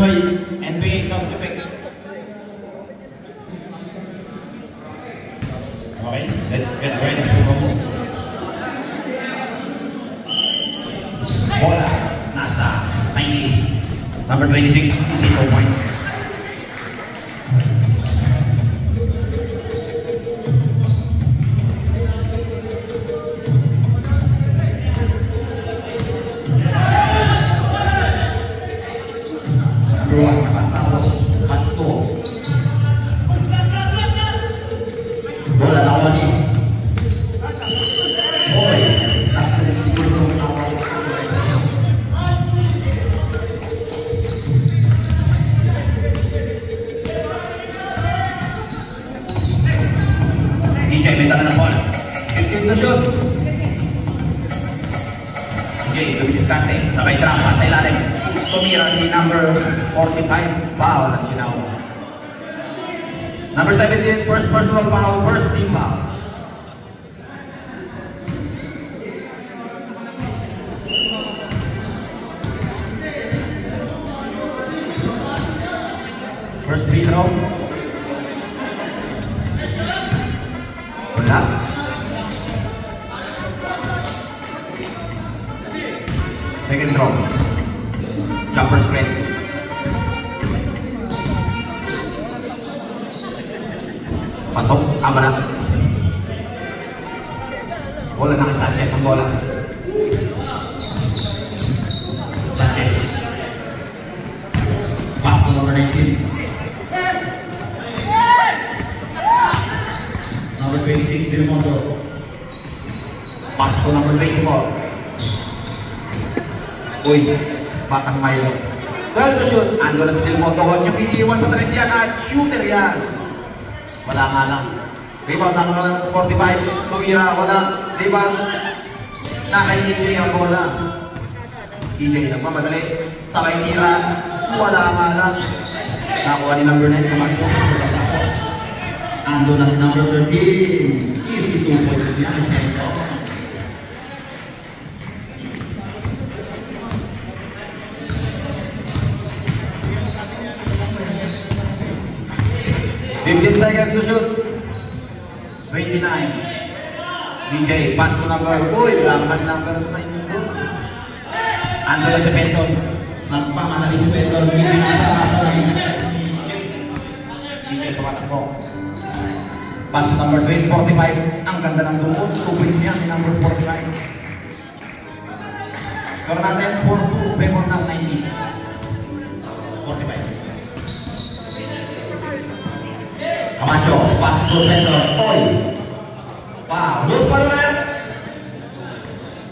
by NBA Sound Effect. Okay, let's get ready to rumble. Bola, nasa 90s. Number 26, 0 points. Bola lawan ni Boy, takut siguro awal. DJ minta na bola. Itu shoot. DJ tumis kante, sabay trampa sa ilalim. Tumira ni number 45, foul ang ginawa. Number 17, first personal foul, first team foul. First free throw. Wala. Second throw. Jumper spread. Pasok, abala. Bola na kay Sanchez ang bola. Sanchez. Pass to number 19. Number 26, Del Mundo. Pass to number 24. Uy, batang Milo. Well to shoot. Ando na si Del Mundo. Huwag niyong iniiwan sa tres yan at shooter yan. Wala nga lang. Rebound ang 45. Tumira. Wala. Rebound. Nakainigay ang bola. DJ nagmamadali. Sabay tira. Wala nga lang. Nakuha ni number 9. Kamagpo. Kasapos. Ando na si number 13. Easy 2 points yan. Fifteen seconds to shoot. 29. DJ, pass to number. Uy, lampan number 9. Ando na si Penton. Nagpamadali si Penton. Hindi nasa DJ, tumatakbo. Pass to number 45. Ang ganda ng tungkol. 2 points yan ni number 45. Score natin 4-2. Favor ng 90s. 45. Camacho, pass to Penton. Oy! Wow! Lose pa rin!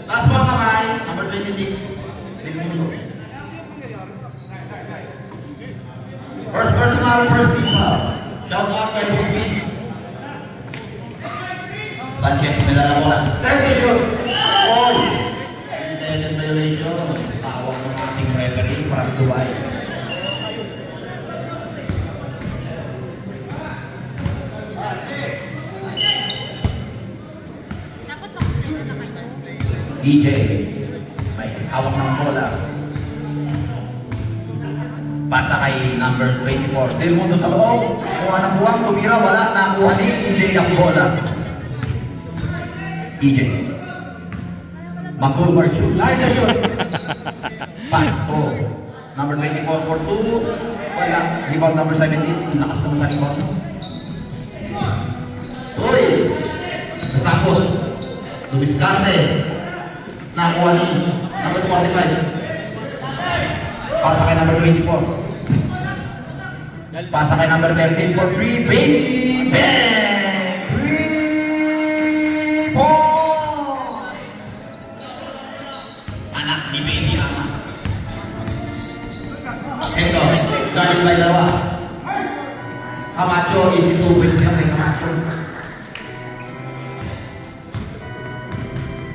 Taas po ang kamay. Number 26. First personal, first team foul. Shout out kay Busby. Sanchez, nila na bola. Thank you, shoot! Oy! Second violation. Tawag ng ating referee para Dubai. DJ, may hawak ng bola. Pasa kay number 24. Del Mundo sa loob. Kuha ng buwang, tumira, wala. Nakuha ni DJ ang bola. DJ. Makulmar shoot. Ay, the shoot. Pass po. Number 24 for 2. Wala. Rebound number 17. Lakas naman sa rebound. Uy! Nasapos. Lumiskarte. Nakuha ni number 45. Pasa kay number 24. Pasa kay number 13 for 3. Baby bang! 3 points! Anak ni Baby Ama. Ito, galing by dalawa. Camacho, easy 2 points yan kay Camacho.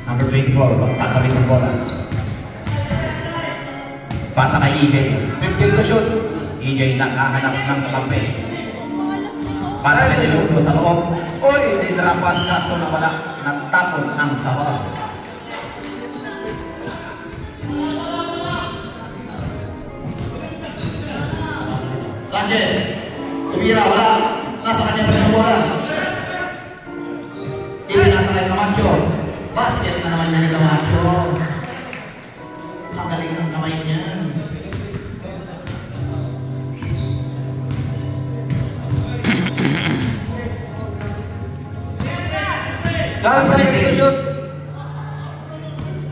Number 24, tatawin ng bola. Pasa kay EJ. 15 to shoot. EJ nakahanap ng kape. Pasa kay Luto sa loob. Uy, nidrapas kaso na wala. Nagtapon ang sabaw. Sanchez. Tumira, wala. Nasa kanya pa rin ang bola. Ipinasa kay Camacho. Basket na naman niya ni Camacho. Magaling ang kamay niyan. Dalam saya shoot.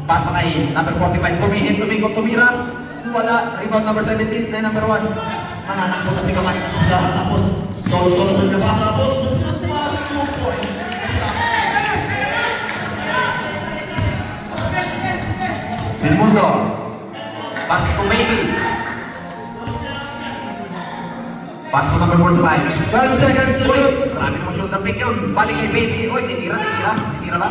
Pasa kay number 45. Pumihit, tumikot, tumira. Wala. Rebound number 17. Na number 1. Nananakbo na si Camacho. Tapos, solo-solo na kapasa. Tapos, 2 points. Delmundo. Pass to Baby. Pass to number 45. 12 seconds to shoot. Marami naman shoot na pick yun. Balik kay Baby. Oy, titira. Titira ba?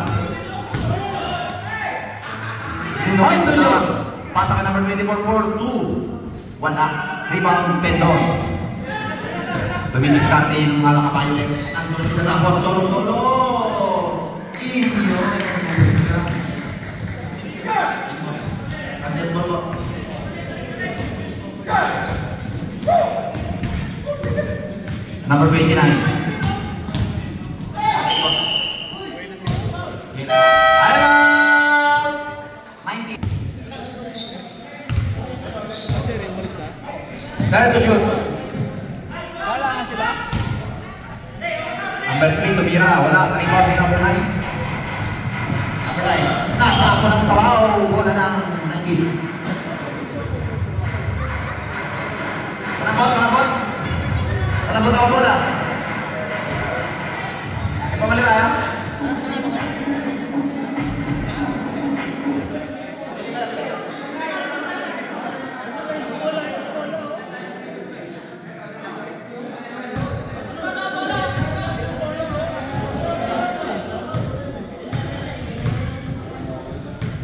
Point to shoot. Pass ka number 24 for 2. Wala. Rebound, Pendon. Dumidiskarte yung mga kapayo. Nandun sila sa post. Solo-solo. Inyo. Number 29. Hello! 90. Kaya to shoot. Wala nga sila. Number 3, tumira. Wala. Rebound number 9. Number 9. Natapo ng sabaw. Bola ng Nangis. Malambot. Malambot ako bola. E pamalira ya?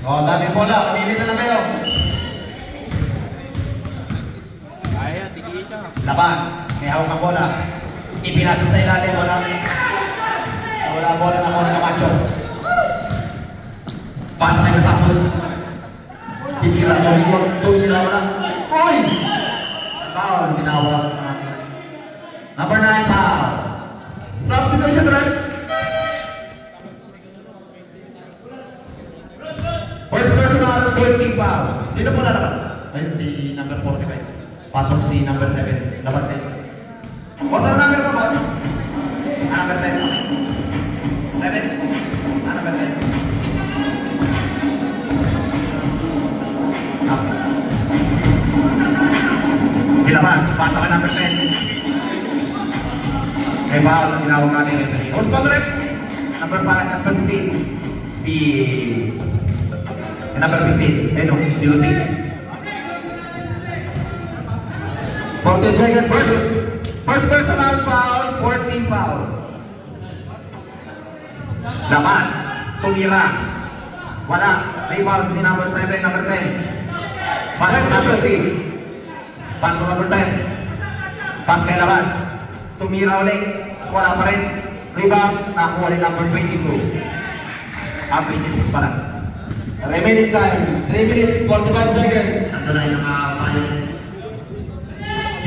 Oh, dami bola. Mamili na lang kayo. Kaya, tigil siya. Laban. May hawak ng bola. Ipinasa sa ilalim. Wala bola na bola ng Camacho. Pasa na yung Sapos. Tumira. Wala. Uy! Foul. Tinawag. Number 9, foul. Substitution, right? First personal, 13 foul. Sino po lalabas? Ayun, si number 45. Pasok si number 7. Laban din. What's our number po ba? Number 10. 7. Number 10. Silaban. Pasok ka number 10. May foul ang ginawag natin. What's pa ulit? Number 5. Number 15. Si... Number 15. Ayun o. Si Lucy. 14 seconds. First personal foul, 14 foul. Laban, tumira. Wala. Rebound ni number 7, number 10. Pass to number 3. Pass to number 10. Pass kay Laban. Tumira ulit. Wala pa rin. Rebound, nakuha ni number 22. 26 pa lang. Remaining time, 3 minutes, 45 seconds. Ando na yung nakapayo.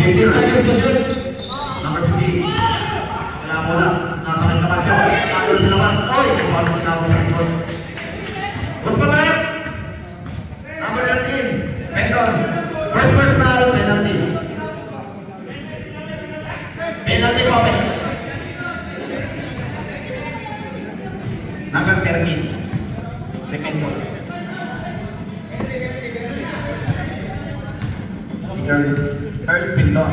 15 seconds to shoot. Number 15. Kaya bola. Nasa kay Camacho. Nandun sila ba? Oy! Bago tinawag sa likod. Bus pa rin. Number 13. Pendon. First personal penalty. Penalty pa rin. Number 13. Second ball. Earl Pendon.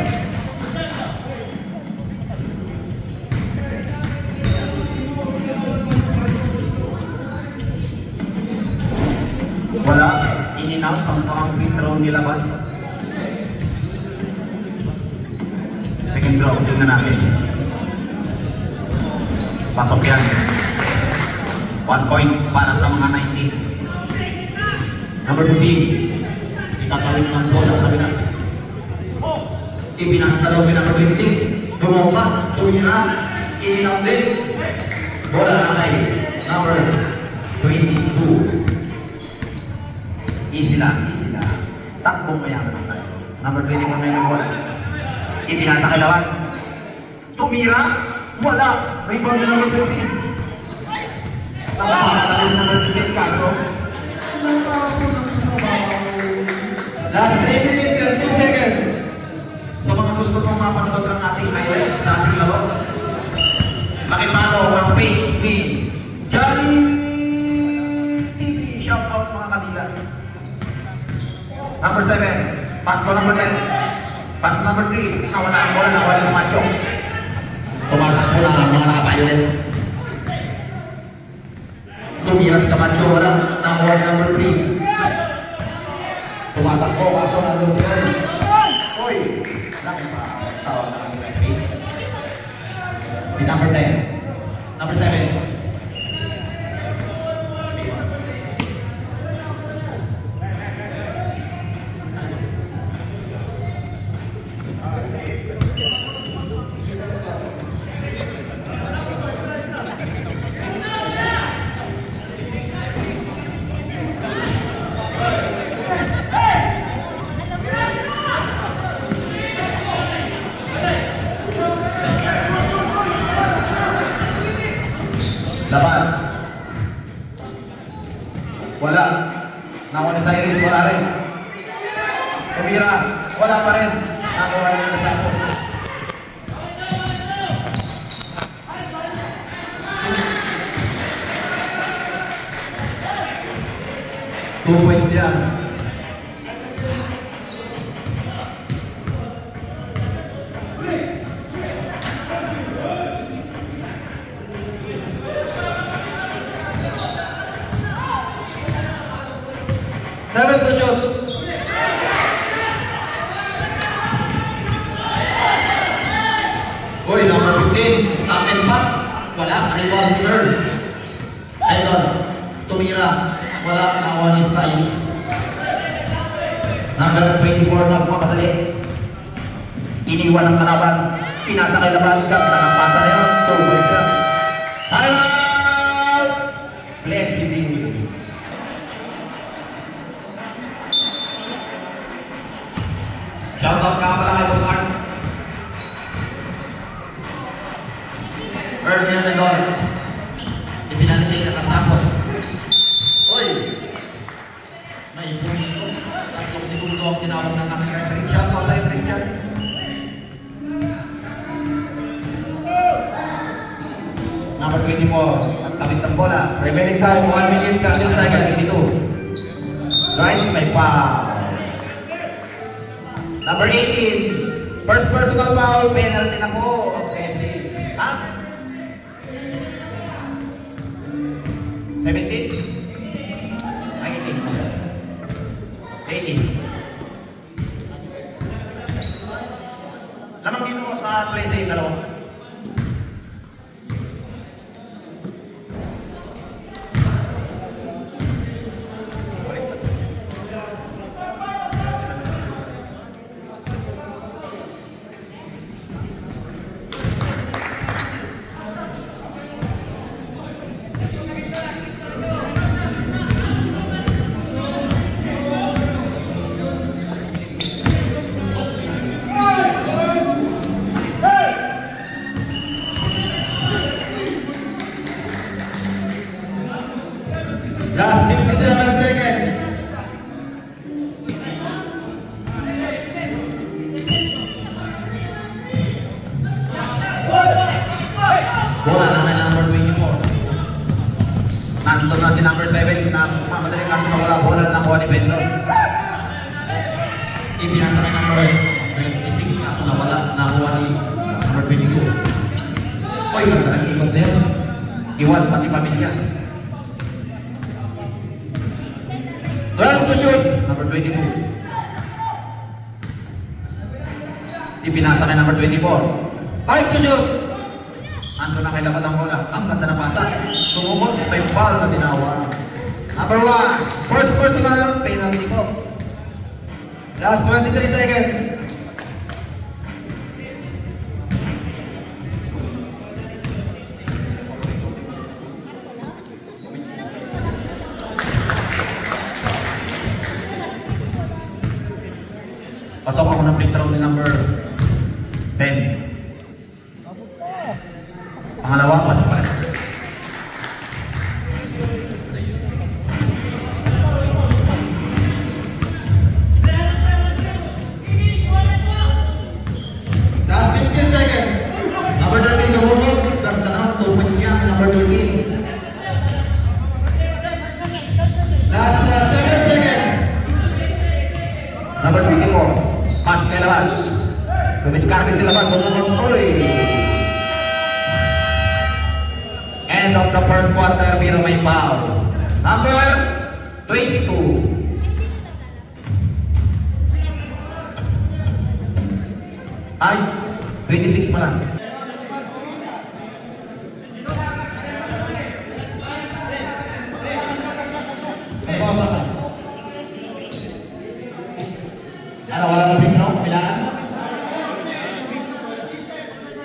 Wala, in-out ang free throw nila ba? Second draw, tingnan natin. Pasok yan. 1 point para sa mga 90s. Number 15. Itatawid ng bola sa kabila. Ipinasa sa loob ng number 26. Tumumpa, tumira, in-out din. Bola na kay number 22. Easy lang. Takbong mayaman tayo. Number 20 pa may bola. Ipinasa kay Lawan. Tumira. Wala. Rebound na number 15. Nakakatalis number 15. Kaso, Last 3 minutes and 2 seconds. sa mga gusto kong mapanood ng ating highlights sa ating laro, makipano ang page ni Johnny TV. Shout out mga kanila. Number 7, pass to number 10. Pass to number 3, nawala ang bola, nawala ng Macho. Tumatakbo lang ang mga nakapayolet. Tumira si Camacho, wala. Nakuha number 3. Tumatakbo, kaso nandun si Oy. Oy! Laki pa. Tawag na kami referee. Si number 10. Number 7. Laban. Wala. Nakuha ni Cyrus, wala rin. Tumira, wala pa rin. Nakuha rin na Santos. Two points yan. Seven to shoot. Uy, number 15, stop and back. Wala, rebound girl. Idol, tumira. Wala, nakuha ni Cyrus. Number 24, nagpapadali. Iniwan ang kalaban. Pinasa kay Laban. Ganda ng pasa na yun. So, boys siya. Time out! Blessing. Shoutout ka pala kay Boss Art. Early na nag-on. Ipinalitin ka kasapos. Uy! May punto. 3 segundo ang tinawag ng ating referee. Shoutout sa'yo, Christian. Number 24, ang tabit ng bola. Remaining time 1 minute 13 seconds. Drives may foul. Number 18, first personal foul, penalty na po. Okay, ha? 17? 18. Lamang dito ko sa play sa yung dalawa. Last 57 seconds. Bola namin number 24. Nandun na si number 7 na mamadali kaso na wala bola na kuha ni Bendon. Ipinasa kay number 26 kaso na wala nakuha ni number 22. Oy, ganda nag-ikot na yun. Iwan pati pamilya. 12 to shoot. Number 22. Ipinasa kay number 24. 5 to shoot. Ando na kay Laban ang bola. Ang ganda na pasa. Tumubot, may foul na tinawa. Number 1, first personal penalty po. Last 23 seconds. Pasok ako ng free throw ni number Pangalawa, pasok pa rin. Last 15 seconds. Number 13, lumubog. Ganda 2 points yan. Number 13. Last 7 seconds. Number 24. Pass kay Laban. Tumiskarte si Laban. Lumubog tuloy. End of the first quarter, pero may foul. Number 22. Ay, 26 pa lang. Ano, wala na free throw? Kailangan?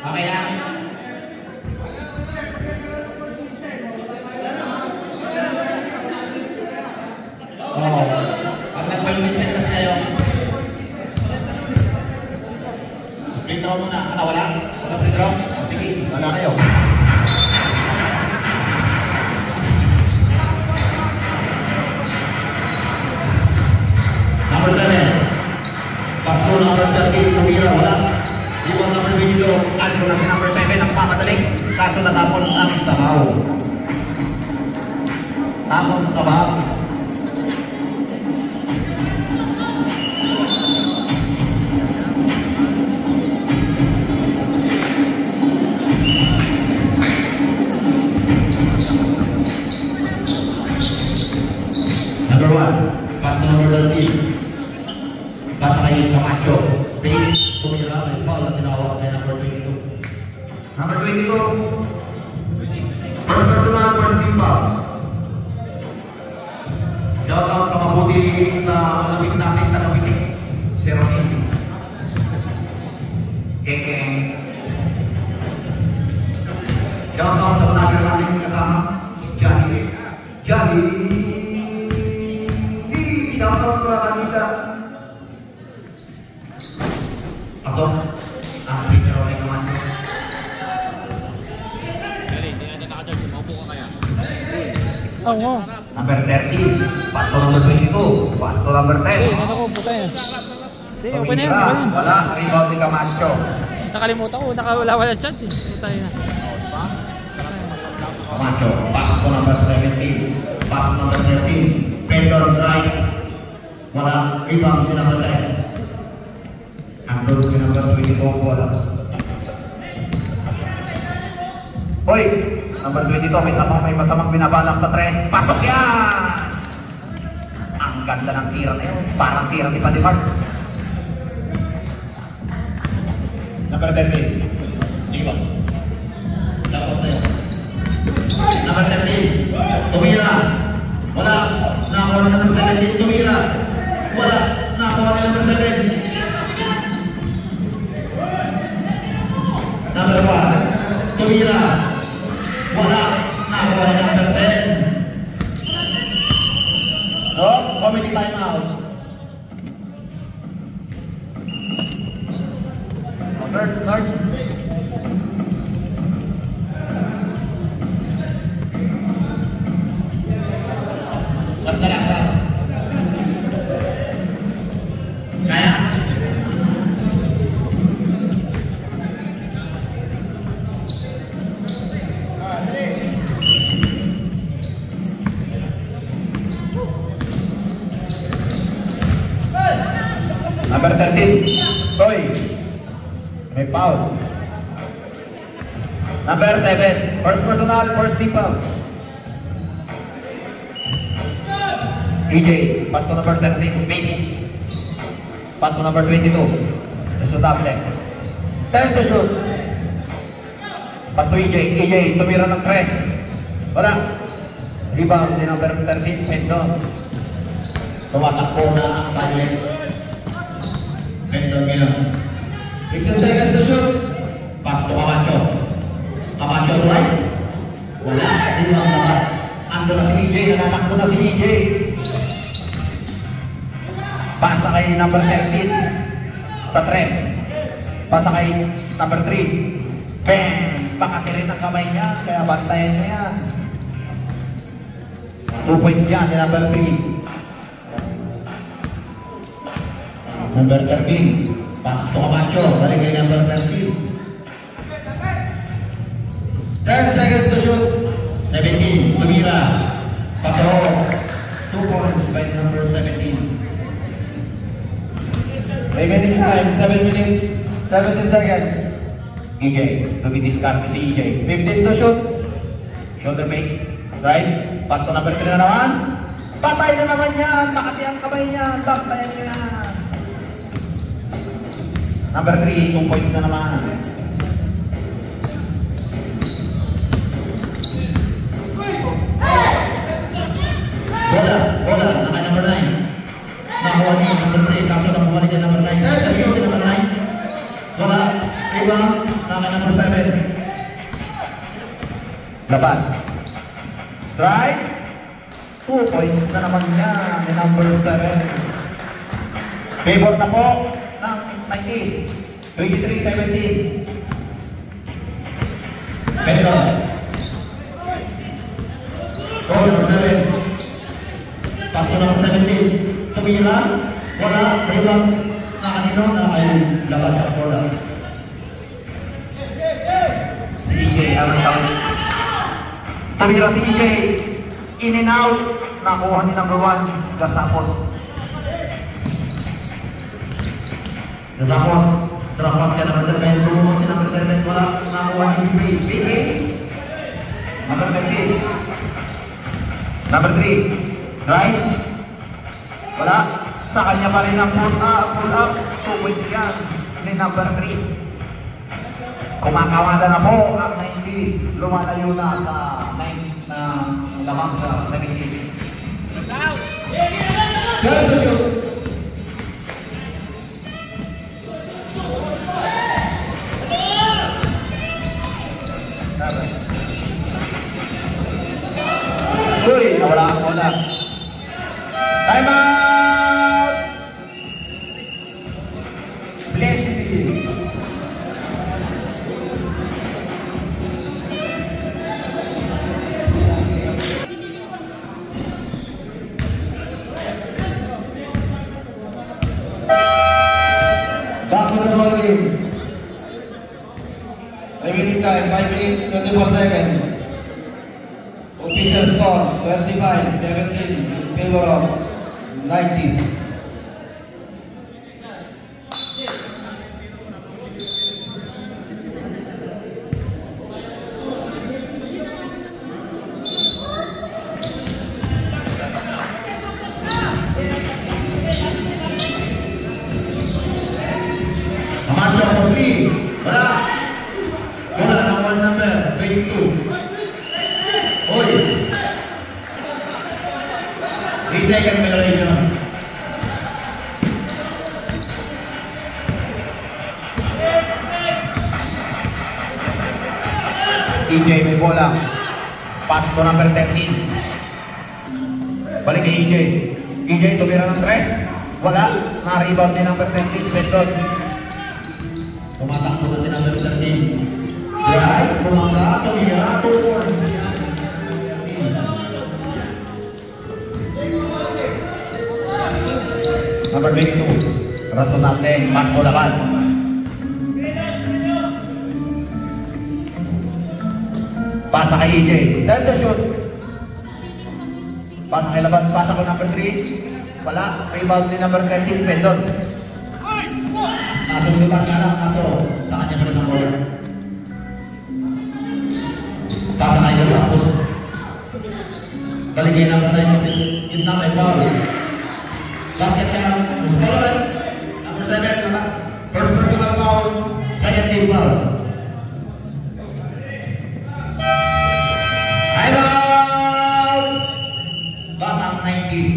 Okay na? Oo. Pag nag-point system kasi kayo, free throw muna. Ano, wala? Wala free throw? Sige, wala kayo. Number 7. Pass to number 13, tumira, wala. Iwan number 22, ano na si number 7, ang pamadali. Kaso natapos ang sabaw. Tapos sabaw. Number 1, pass to number 13. Pass kay Camacho. Davis, tumira, may foul na tinawag kay number 22. Number 22. First personal, first team foul. Shout out sa mabuti sa malamig natin tagapitik. Si Ronnie. Kekeng. Shout out sa vlogger natin kasama, si Johnny. Johnny. Shout out mga kanita. Pasok. Ang free throw ay naman. Hindi na nakadal. Maupo ka kaya? Oo. Number 30. Pass to number 22. Pass to number 10. Ano ko, puta yan. Hindi, okay na yun. Okay na yun. Wala. Rebound ni Camacho. Nakalimutan ko, nakawala chat eh. Puta yun. Camacho. Pass to number 17. Pass to number 13. Pedro Rice. Wala. Rebound ni number 10. Andun si number 24. Wala. Hoy! Number 22, may masamang binabalak sa 3. Pasok yan! Ang ganda ng tira na yun. Parang tira ni Padimar. Number 13. Sige boss. Dapat sa'yo. Number 13. Tumira. Wala. Nakakuha na number 17. Tumira. Wala. Nakakuha na number 7. Number 1. Tumira. Wala. Nakakuha na number 10. Oh, comedy time out. Nurse. Sandali. Kaya? Number 13, Toy. May foul. Number 7, first personal, first team foul. EJ, pass to number 13, Baby. Pass to number 22, Sudable. 10 to shoot. Pass to EJ, tumira ng 3. Wala. Rebound ni number 13, Pedro. Tumatakbo na ang Silent. Pedro ngayon. 15 seconds to shoot. Pass to Camacho. Camacho right. Wala. Rebound naman. Ando na si EJ. Nanatakbo na si EJ. Pasa kay number 13 sa 3. Pasa kay number 3. Bang! Pakatirin ang kamay niya, kaya bantayan niya yan. 2 points yan, yung number 3. Number 13. Pass to Camacho, balik kay number 13. 10 seconds to shoot. 17, tumira. Paso. 2 points by number 17. Remaining time, 7 minutes, 17 seconds. EJ, to be discarded si EJ. 15 to shoot. Shoulder fake. Drive. Pass to number 3 na naman. Patay na naman yan. Makati ang kamay niya. Bantayan niya. Number 3, 2 points na naman. Bola, sa number 9. Nakuha niya number 3, kaso nakuha niya number 9. Let's go si number 9. Bola, ibang, number 7. Laban. Drive. 2 points na naman niya ni number 7. Favor na po ng 90s. 23-17. Benson. Goal number 7. Pass to number 17. Tumira. Bola. Rebound. Nakanino na ay laban ang bola. Si EJ ang tawag. Tumira si EJ. In and out. Nakuha ni number 1. Gasapos. Gasapos. Drapas ka number 7. Tulungan si number 7. Wala. Nakuha ni BB. Number 15. Number 3. Drive. Wala. Sa kanya pa rin ang pull up. 2 points yan. Ni number 3. Kumakawada na po ang 90s. Lumalayo na sa 90s na lamang sa 70s. Third to shoot. Uy, nawala ang bola. Time out! Blessed. Back to the ball game. Remaining time, 5 minutes, 24 seconds. Official score, 25-17 in favor of 90s. Camacho for 3. Wala. Bola ng 1 number, 22. Oy. 3 second violation. EJ may bola. Pass to number 13. Balik kay EJ. EJ tumira ng 3. Wala. Na-rebound ni number 13. Benton. Tumatakbo na si number 13. Drive. Tumangga. Tumira. 2 points. Number 22. Rason natin. Pass to laban. Pasa kay EJ. 10 to shoot. Pasa kay laban. Pasa ko number 3. Wala. Rebound ni number 13. Pendon. Nasundutan nga lang. Kaso sa kanya pa rin ang bola. Pasa kay Gasapos. Balik kay number 9 sa gitna may foul. Basket ka. Muscoloran. Number 7 naman. First personal foul. Second team foul. Time out! Batang 90s.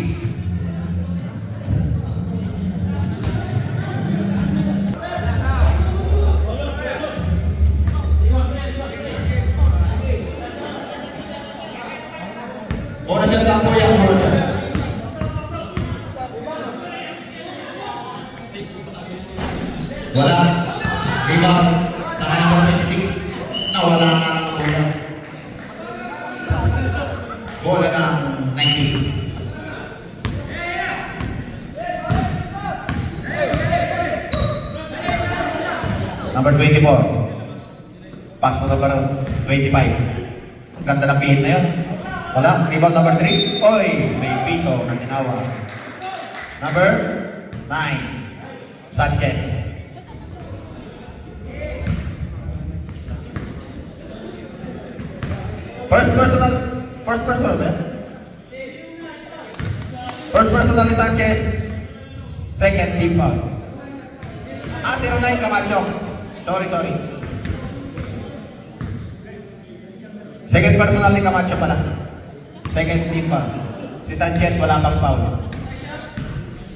Oras yan lang po yan. Oras yan. Wala. Rebound. Tama number 26. Nawala. Number 24. Pass to number 25. Ganda ng pihit na yun. Wala. Rebound number 3. Oy! May pito na ginawa. Number 9. Sanchez. First personal ba? First personal ni Sanchez. Second team foul. 09 Camacho. Sorry. Second personal ni Camacho pala. Second team foul. Si Sanchez wala pang foul.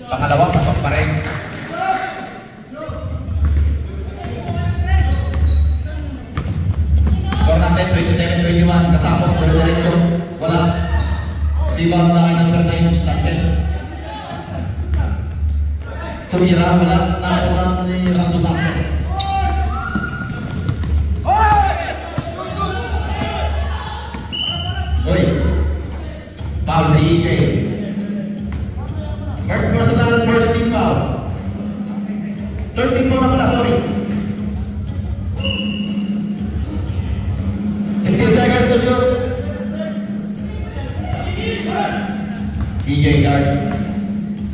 Pangalawa, pasok pa rin. Score natin, 27-21. Kasapos, pero diretso. Wala. Rebound na kay number 9, Sanchez. Tumira, wala. Nakuran ni Rasunak. Uy. Foul si EJ. First personal, first team foul. Third team foul na pala, sorry. 16 seconds to shoot. EJ guard.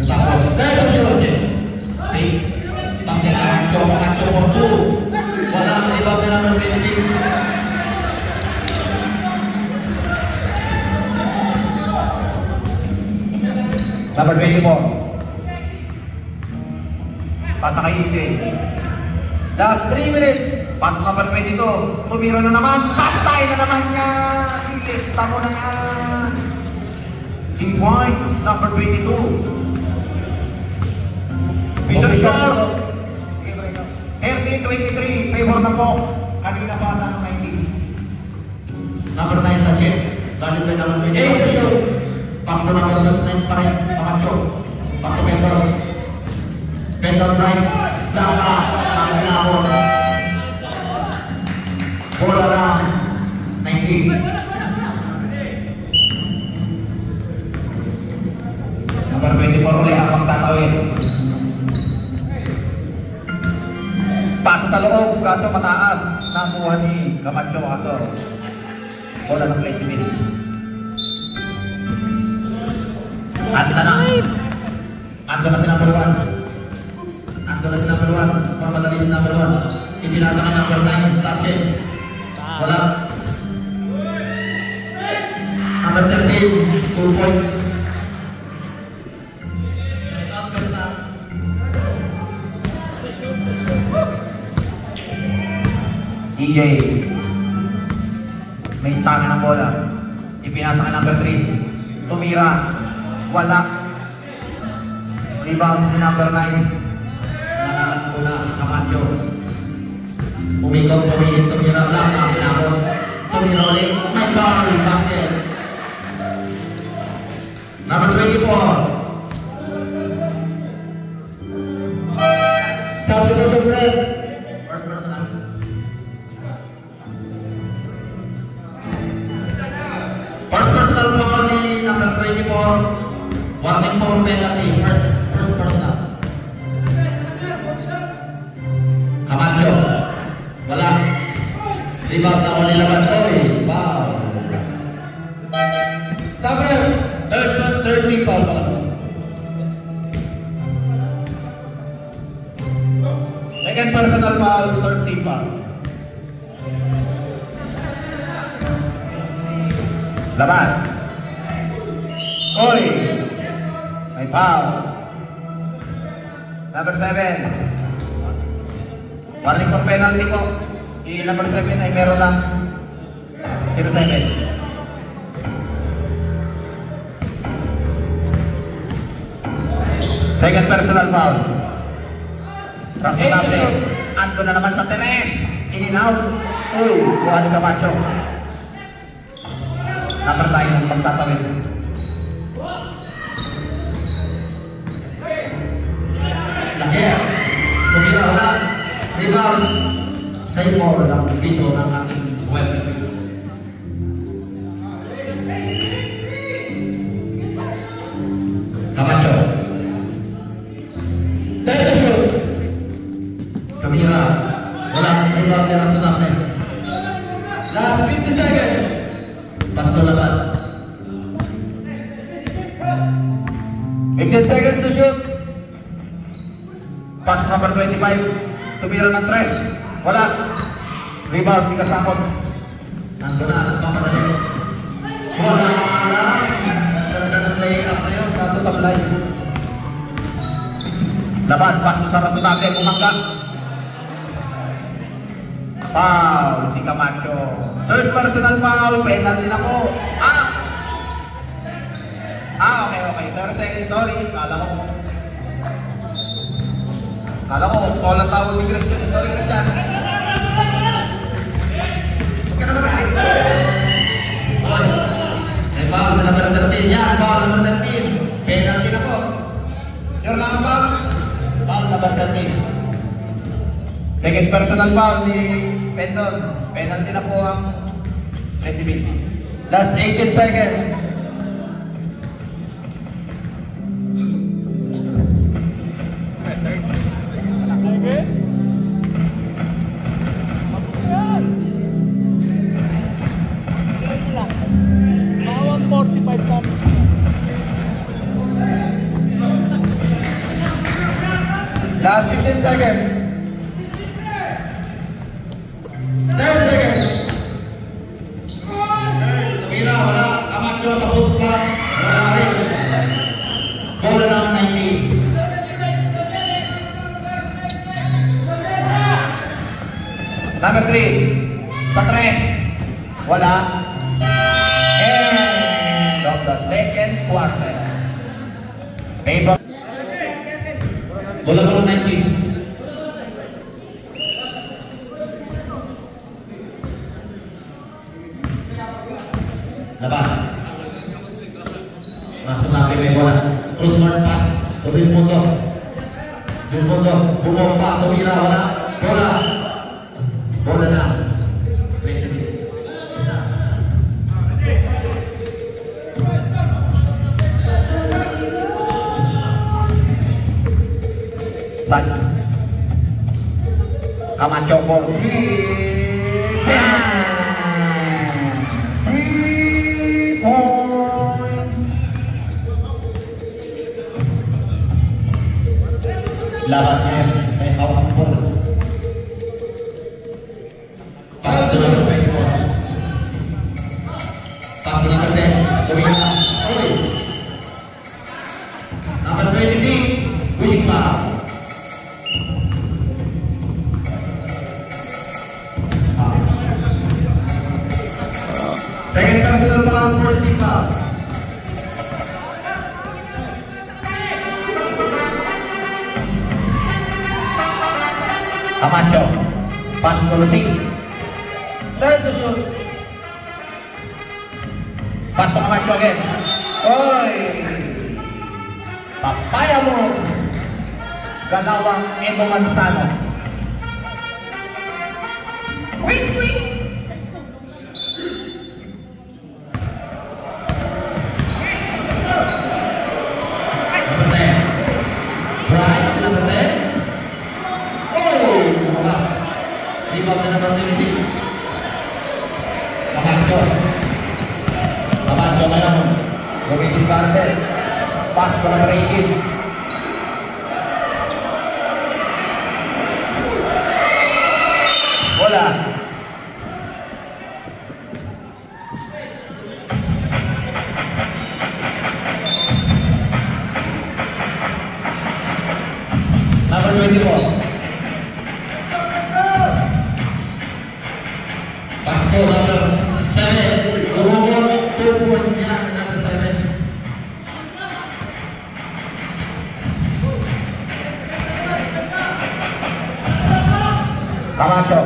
Tapos, Time to shoot. Thanks. Tapos Camacho for 2. Wala ang rebound na number 26. Number 24. Pasa kay EJ. Last 3 minutes. Pass number 22. Tumira na naman. Patay na naman niya. Ilista mo na yan. 3 points. Number 22. Vision score. 30-23. Favor na po. Kanina pa ng 90s. Number 9 Sanchez. Guarded by number 22. 8 to shoot. Pass to number 9 pa rin. Camacho. Pass to Pendor. Pendor Bryce. Daka. Ang ginabot. Bola lang. 90s. Number 24 ulit ang magtatawid. Pasa sa loob, kaso mataas. Nakuha ni Camacho, kaso bola ng flexibility. At na. Ando na si number 1. Mamadali si number 1. Ipinasa ni number 9, Sanchez. Wala. Number 13, 2 points. EJ. May tangan ng bola. Ipinasa kay number 3. Tumira. Wala. Rebound si number 9. Nanangat po na si Camacho. Umikot, tumira lang na pinabot. Tumira ulit. May ball. Basket. Number 24. Substitution break. First personal. First personal foul ni number 24. Warning foul penalty. First personal. Camacho. Wala. Rebound na ko nilaban. Oy. Wow. Sabre. Third team foul pala. Second personal foul, third team foul. Laban. Oy. May foul. Number 7. Warning for penalty po. Si number 7 ay meron ng 0-7. Second personal foul. Rasulate. Ando na naman sa Teres. In and out. Uy, buwan ni Camacho. Number 9 ang magtatawid. Lager. Tumira wala. Rebound. Save ball ng dito ng ating weapon. Camacho. Time to shoot. Tumira. Wala. de razonable. Last 50 seconds. Pasto laban. 15 seconds to shoot. Pass number 25. Tumira ng 3. Wala. Rebound ni Casamos. Nandun na, nagpapadali. Wala. Ganda ng play-up na yun. Sasasablay. Laban. Pass sa Razonable. Bumangga. Foul. Si Camacho. Third personal foul. Penalty na po. Okay. Sorry. Kala ko, call ang tawag ni Christian. Sorry, Christian. Huwag ka na magalit. Foul sa number 13. Yan, foul number 13. Penalty na po. Your lang foul. Foul number 13. Second personal foul ni Pendon. Penalty na po ang receiving. Last 18 seconds. Bawang 45 pounds. Last 15 seconds. 10 seconds. Tumira, wala. Camacho sa butla. Wala rin. Bola ng 90s. Number 3. Sa 3. Wala. End of the second quarter. Favor. Bola ng 90s. Laban. Masuk na may bola. Crossword pass. Tubig punto. Bumompa. Tumira. Wala. Bola na. San. Camacho for 3 points. Lawannya may hawak ng bola. Pass to number 24. Pass to number 10. Tumira. Number 26. Winning pass. Second personal foul, first team foul. Camacho. Pass to Lucing. Time to shoot. Pass to Camacho again. Oy! Papaya moves. Galawang Edo Manzano. Camacho ngayon. Gawin discarded. Pass to number 18. Bola. Number 24. Pasto number 7. Umubot 2 points niya number 7. Camacho.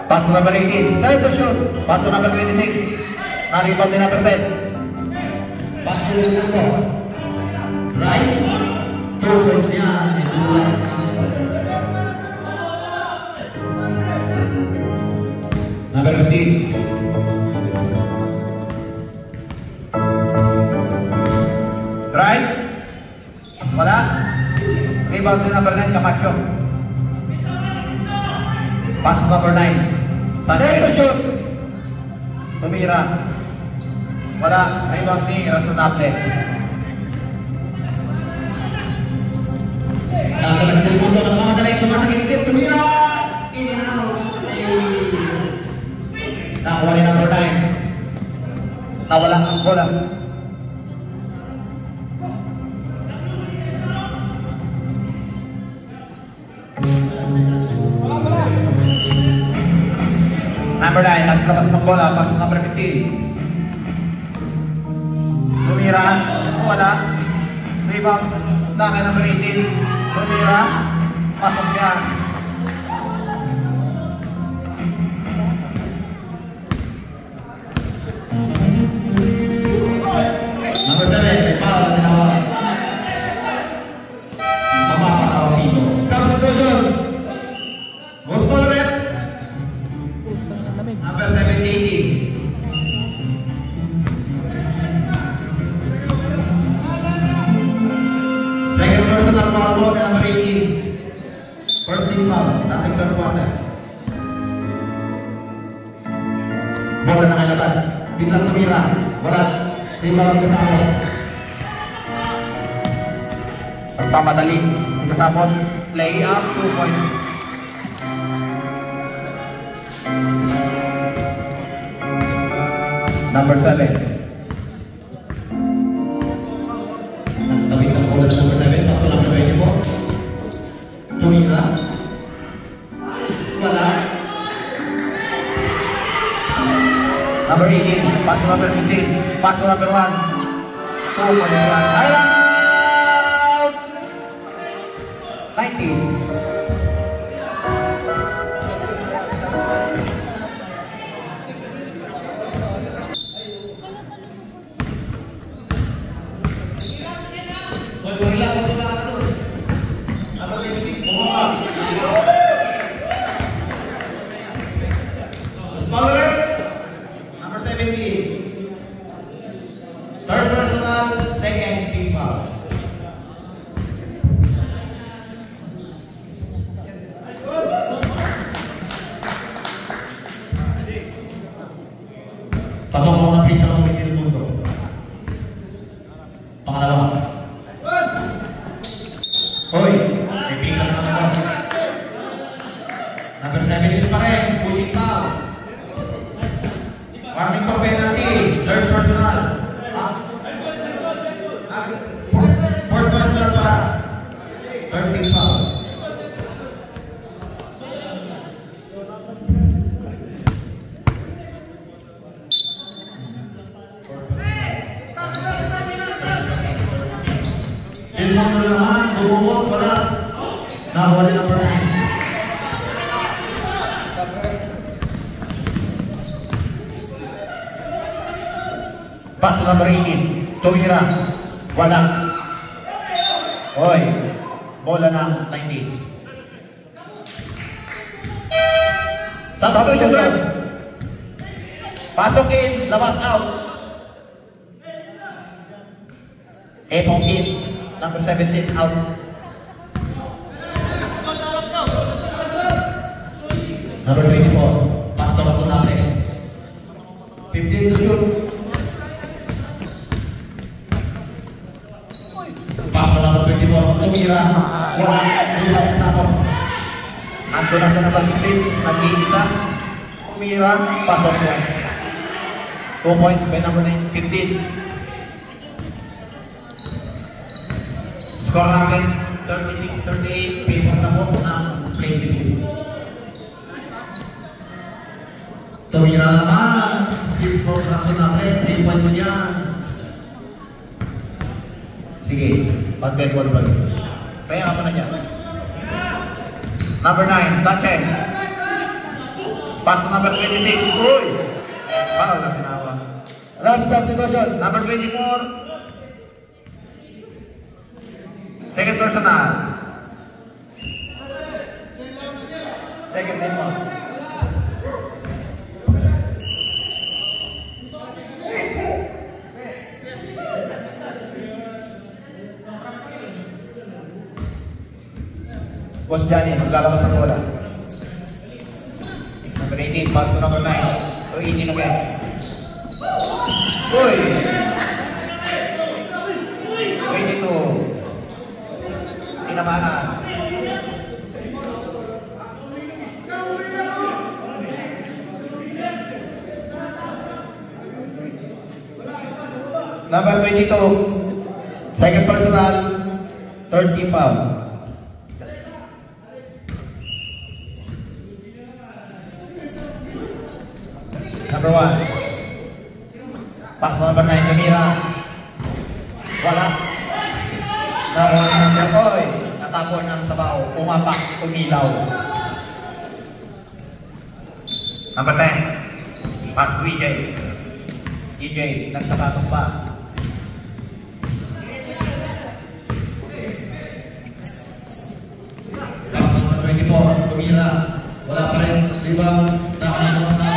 Pass to number 18. Time to shoot. Pass to number 26. Na-rebound ni number 10. Pasto number 4. Right. 2 points niya. Ito right. Number 15. Drive. Wala. Rebound to number 9, Camacho. Pass to number 9. Take the shoot. Tumira. Wala. Rebound ni Razonable. Nakalas del mundo ng mga dalang sumasakit si Tumira. In and out. Nakuha ni number 9. Nawala ang bola. Number 9, naglabas ng bola, pasok number 15. Tumira, wala. Rebound, na kay number 18. Tumira, pasok yan. Number 7, may foul na tinawag. Mapapatawag dito. Substitution. Most followed. Number 7, 18. Second personal foul po kay number 18. First team foul sa ating third quarter. Bola na kailaban. Biglang tumira. Wala. Rebound ni Casamos. Pagpamadali si Casamos. Lay up, 2 points. Number 7. Nagtawid ng bola sa number 7. Pasko number 20 po. Tumira. Wala. Number 18. Pass to number 15. Pass to number 1. 2 points. Around 90s. Number 17. Third personal, second team foul. Pasok ako ng pinta ng Miguel Mundo. Pangalawa. Hoy, may pinta na ako. Number 17 pa rin, pushing foul. Warning for penalty, third personal. Fourth personal pa. Third team foul. Ilmon mo naman, bumubot, wala. Nakuha ni number 9. Pass to number 18. Tumira. Wala. Hoy. Bola na 90. Substitution. Pasok in. Labas out. Epong in. Number 17 out. Number 24. Pass to Razonable. 15 to shoot. Pass to number 24. Tumira. Wala. Tumira sa Casamos. Ando na sa number 15. Nag-iisa. Tumira. Pasok yan. 2 points by number 15. Score namin 36-38. Paper na po ng play civil. Tumira naman. Simple Razonable. 3 points yan. Sige. Pag-ball ball. Kaya nga pa na dyan. Number 9. Sanchez. Pass to number 26. Uy! Paano lang tinawa? Love substitution. Number 24. Second personal. Second team foul. Boss Johnny, maglalabas ng bola. Number 18, pass to number 9. So 18 again. Uy! 22. Tinamaan. Number 22. Second personal. 30 foul. Number 1. Pass number 9, Camira. Wala. Number Oy. Natapon ng sabaw. Umapak. Umilaw. Number 10. Pass to EJ. EJ. Nagsapatos pa. Pass number 24. Camira. Wala pa rin. Rebound. Nakalinong na.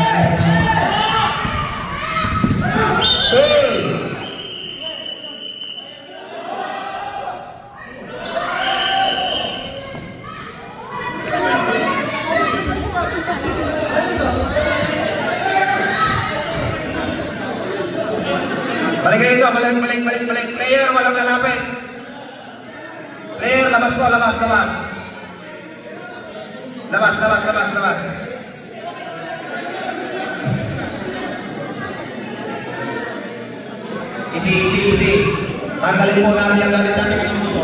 Balik kayo dito, balik. Player, walang lalapit. Player, labas po, labas. Labas. Easy. Tanggalin po namin yung galit sa ating mga mundo.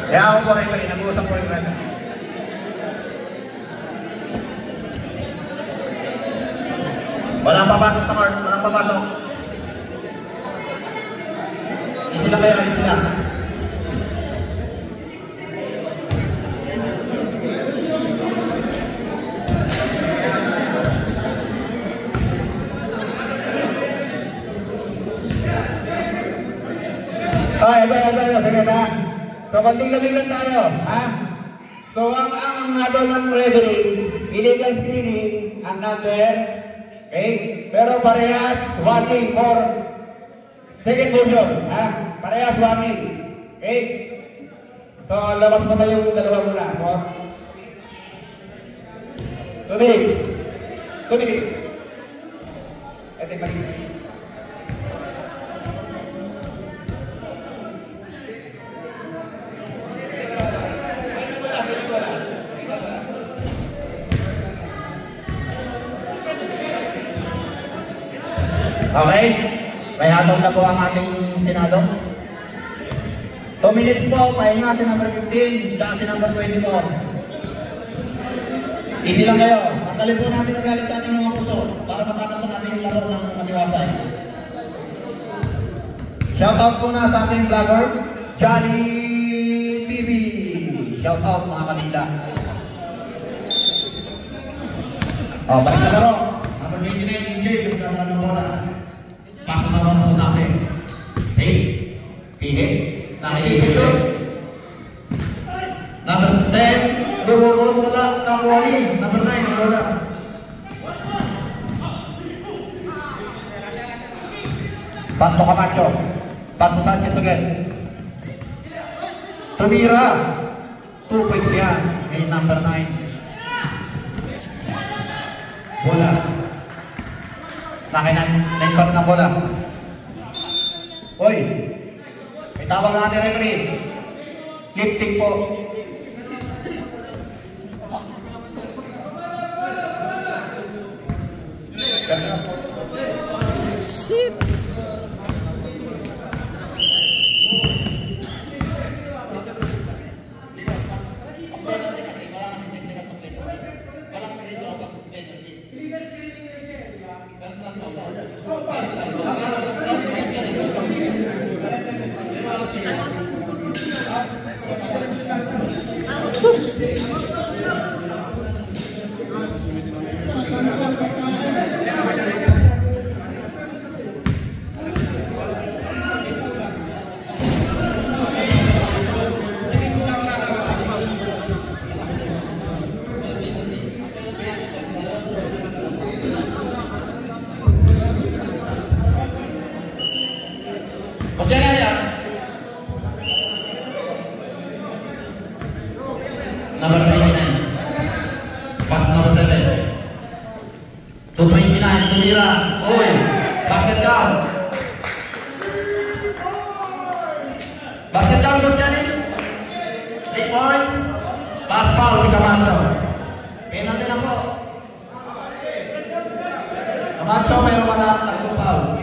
Kaya ako po rin, nag-uusap po rin. Walang papasok sa court, walang papasok. Easy lang kayo, easy lang. Sige ba? So, konting lamig lang tayo, ha? So, ang nadol ng referee, illegal screening, ang number, okay? Pero parehas, walking for second motion, ha? Parehas walking, okay? So, labas mo na yung dalawa muna, po. 2 minutes. Ito yung mali. Okay? May hatong na po ang ating Senado. 2 minutes po, pahinga si number 15, tsaka si number 24. Easy lang kayo. Tanggalin po natin ang galit sa ating mga puso para matapos ang ating laro ng matiwasay. Shoutout po na sa ating vlogger, Jolly TV. Shoutout mga kanila. Balik sa laro. Number 29, DJ, nagdadala ng bola. Paso naman sa namin. Pihit. Nakikita. Number 10, Dumulong bola, Kamuali. Number 9, ang bola. Paso Camacho. Paso Sanchez again. Tumira. 2 points yan. Ay number 9. Bola. Nakinan pa rin ang bola. Hoy. May tawag na natin referee. Lifting po. Shit! 229, tumira. Uy, basket down. Basket down, Boss Johnny. 3 points. Pass foul si Camacho. Penalty na po. Camacho, mayroon ka na 3 foul.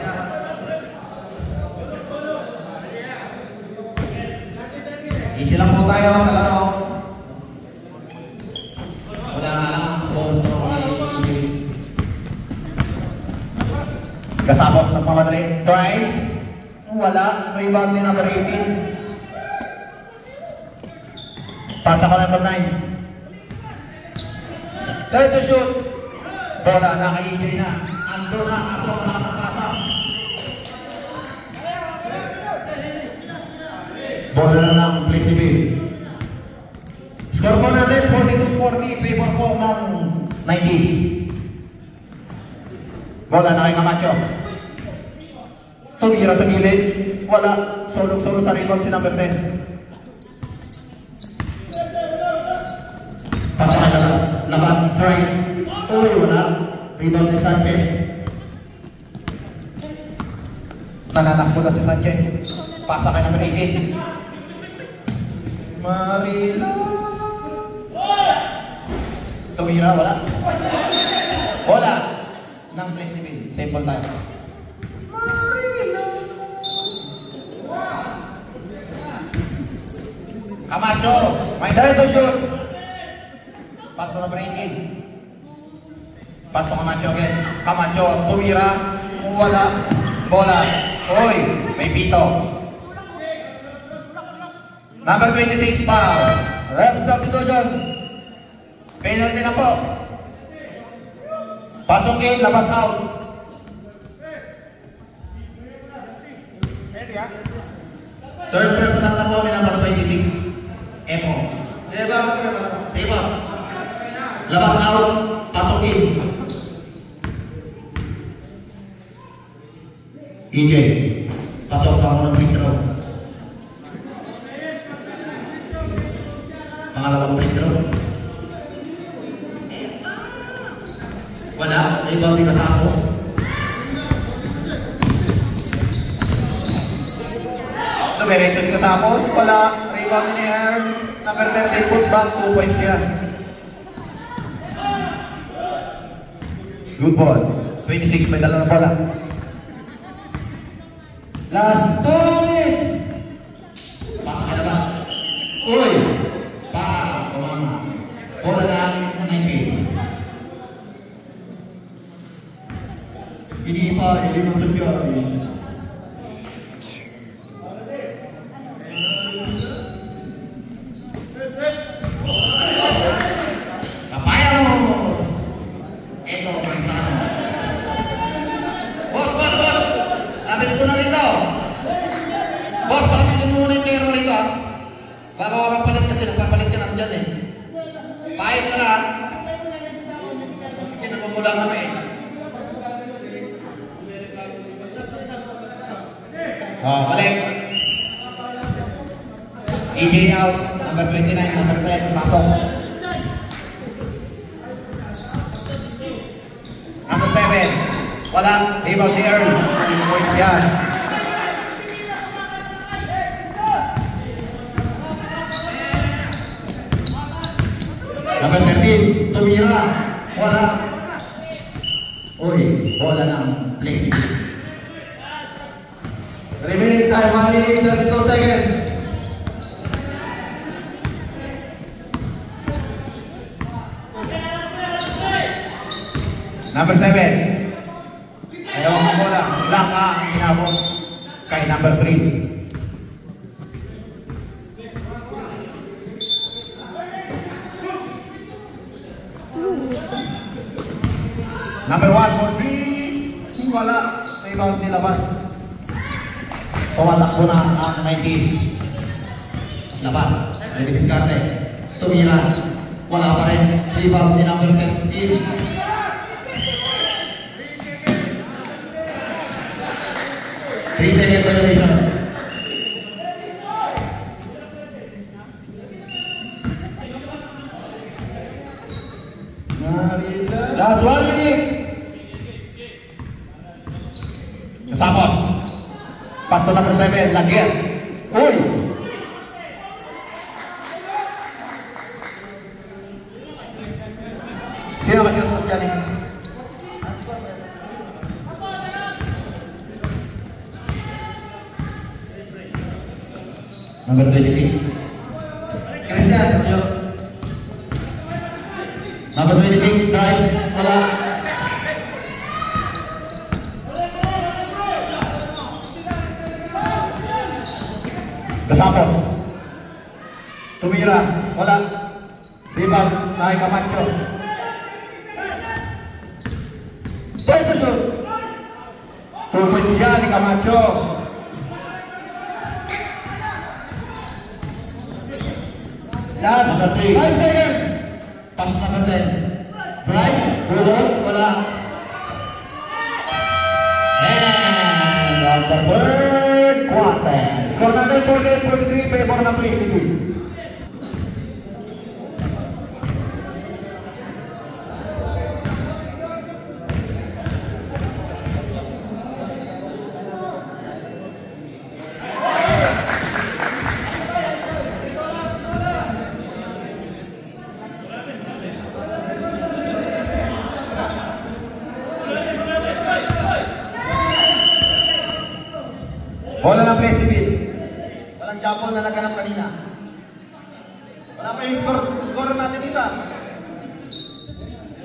Easy lang po tayo sa laro. Wala nga lang ang balls na Kasapos ng pamadali. Drive. Wala. Rebound ni number 18. Pasa ka number 9. Try to shoot. Bola na kay EJ na. Ando na. Kaso malakas ang pasa. Bola na ng flexible. Score po natin 42-40. Favor po ng 90s. Bola na kay Camacho. Tumira sa gilid. Wala. Solong-solo sa rebound si number 10. Pasok na lang. Laban. Drive. Uy, wala. Rebound ni Sanchez. Nananakbo na si Sanchez. Pasa kay number 18. Marila. Tumira. Wala. Wala. Nang flexible. Simple tayo. Camacho, may try to shoot. Paso na break-in. Paso Camacho again. Camacho, tumira. Wala. Bola. Oy, may pito. Number 26 pa. Rep substitution. Penalty na po. Pasok in, labas out. Third personal na po ni number 26. Emo. Sige boss. Labas out, pasok in. EJ. Pasok ka muna free throw. Pangalawang free throw. Wala, rebound ni Casapos. Dumiretso si Casapos, wala, rebound ni Air. Number 13, put back, 2 points yan. Good ball. 26, may dala na bola. Last 2 minutes. Pasa ka na ba? Uy! Tumama. Bola na 9 pace. Hindi mo sa grabe. Kapaya mo! Ito, Mansano. Boss! Labis ko na rito. Boss, palapitin mo muna yung player mo rito ha. Baka makapalit kasi, nagpapalit ka lang dyan eh. Paayos ka na ha. Kasi nagpamulang kami eh. Balik. EJ out. Number 29, number 10. Pasok. Number 7. Wala. Rebound ni Earl. 3 points yan. Number 13. Tumira. Wala. Uy. Bola ng place. Remaining time 1 minute 32 seconds. Number 7. Ayaw ang bola. Lang ang hinabot kay number 3. Number 1 for 3. Wala. Rebound nilabas. Tumatakbo na ang 90s. Laban. May diskarte. Tumira. Wala pa rin. Rebound ni number 13. 3 second violation. Last 1 minute. Samos. Pass to number 7, Lagier. Uy! Sino kasi yung post dyan eh? Number 26. Christian, sa'yo. Number 26, drives. Wala. Gasapos. Tumira. Wala. Rebound. Nahay Camacho. Point to shoot. 2 points yan ni Camacho. Last Number 3. 5 seconds. Pass number 10. Drive. Bulot. Wala. And on the third quarter. Score natin 48-43. Favor ng Place TV. Bola ng Precipit. Walang jumble na naganap kanina. Wala pa yung score natin isa.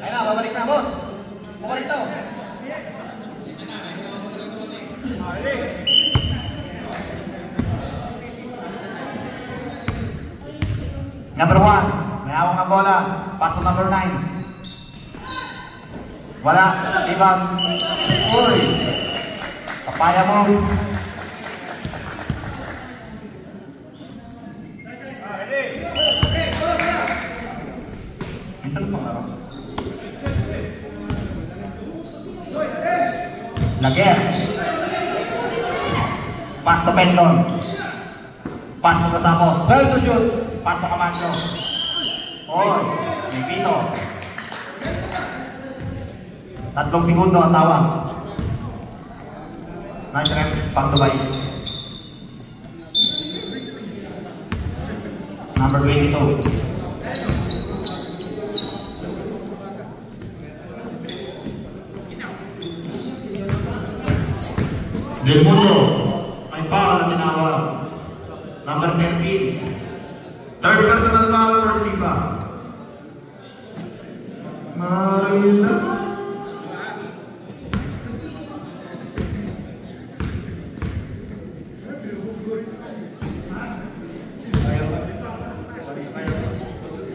Ayun na, babalik na, boss. Buka rito. Number 1, may hawak na bola. Pass to number 9. Wala, rebound. Uy. Papaya moves. Isa pang laro. Lager. Pass to Pendon. Pass to Gasapos. 12 to shoot. Pass to Camacho. Oy, may pito. 3 segundo ang tawag. Nice rep, pang Dubai. Number 22. Del Mundo, may foul na tinawag. Number 13. Third personal foul for Steve. Marila.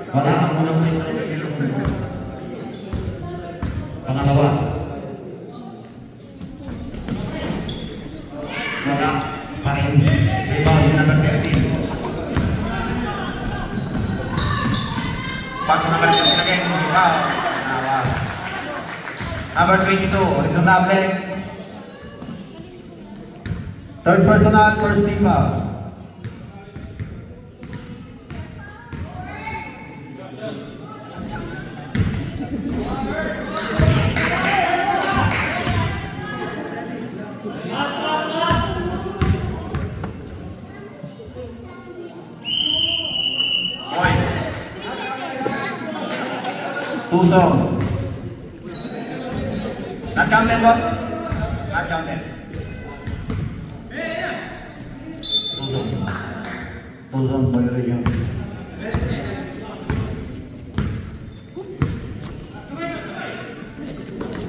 Wala kang unang may pangalawa. Wala pa rin. Rebound yung number 13. Pass number 13 again. Rebound. Number 22. Horizontal. Third personal, first team foul. Tusong. Not counted, boss. Not counted. Tusong. Tusong, boleh yun.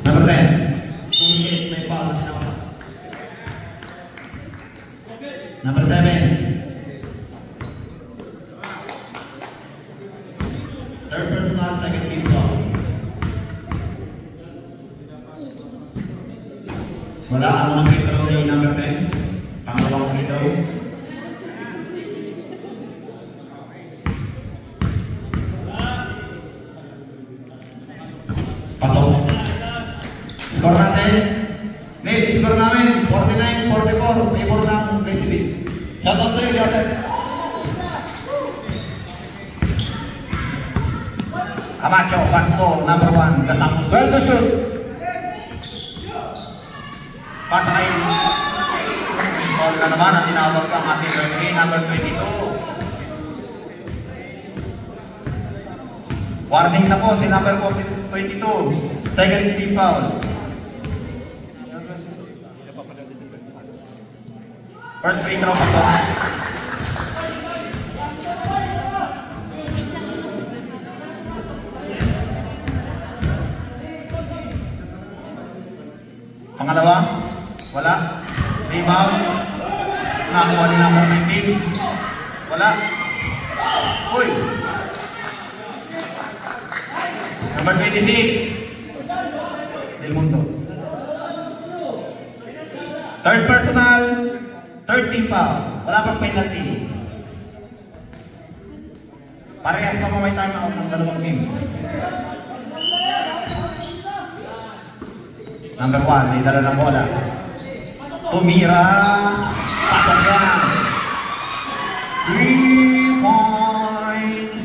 Number 10. Ulit, may foul. Number 7. Third personal, second team foul. Wala ang mga free throw ni number 10. Pangalawang free throw. Pasok. Score natin. Nate, score namin 49-44. Favor ng Precipit. Shoutout sa'yo, Joseph. Camacho, Pasto, number 1, Gasapos. 12 to shoot. Pasa kay na naman ang tinawag ang ating referee, number 22. Warning na po si number 22. Second team foul. First free throw pasok. Pangalawa, wala. Rebound. Nakuha ni number 19. Wala. Uy. Number 26. Del Mundo. Third personal. Third team foul. Wala pang penalty. Parehas pa mo may time out ng dalawang team. Number 1, may dala ng bola. Tumira. Pasok yan. 3 points.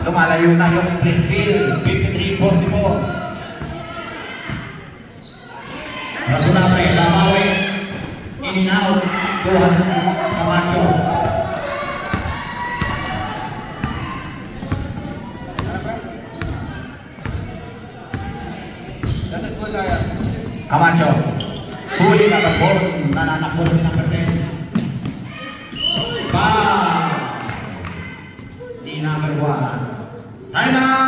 Lumalayo na yung Plesville. 53-44. Rasunapre, Labawe. In and out. Tuhan Camacho. Camacho. Huli na kapon. Nananakbol si number 10. Di number 1. Time out!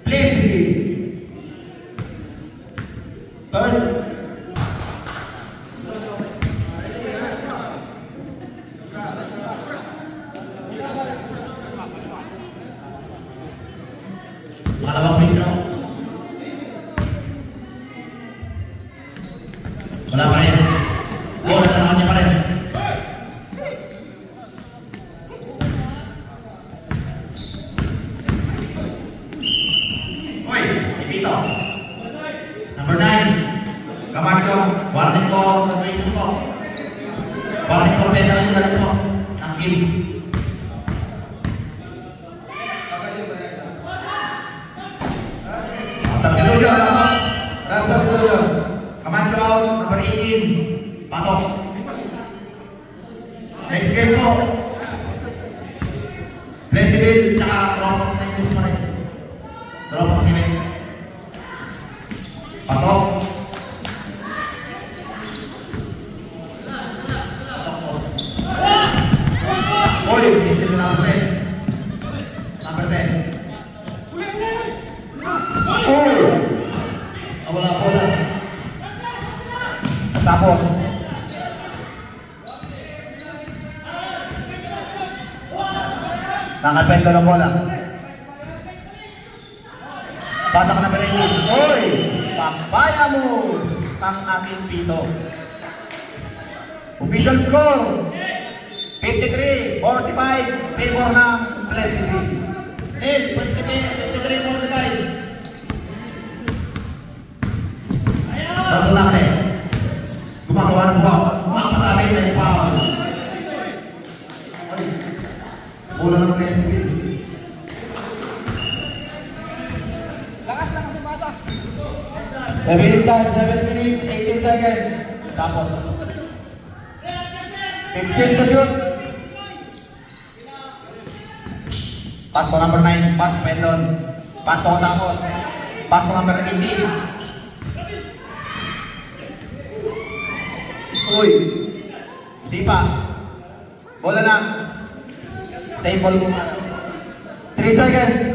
Plesville. Third. Pangalawang free throw. Wala pa rin. Bola sa kanya pa rin. Uy, ipito. Number 9. Camacho. Warning po, translation po. Warning po, penalty na rin po. Ang game. Substitution. Substitution. Camacho out. Number 18. Pasok. Next game po. Plesville, tsaka tropang na English pa rin. Tropang timid. Pasok. Pasok po. Uy, Business number 10. Number 10. uy. Wala po na. Tapos. Nakapento ng bola. Pasok na pa rin. Uy! Papaya moves ang ating pito. Official score. 53-45. Favor ng Plesville. Neil, 53-45. Rasunapre. Gumagawa ng buhok. Makapasabi na yung foul. Bola ng Plesville. Remaining time, 7 minutes, 18 seconds. Sapos. 15 to shoot. Pass ko number 9. Pass Pendon. Pass ko Sapos. Pass ko number 18. Uy. Sipa. Bola na. Save ball muna. 3 seconds.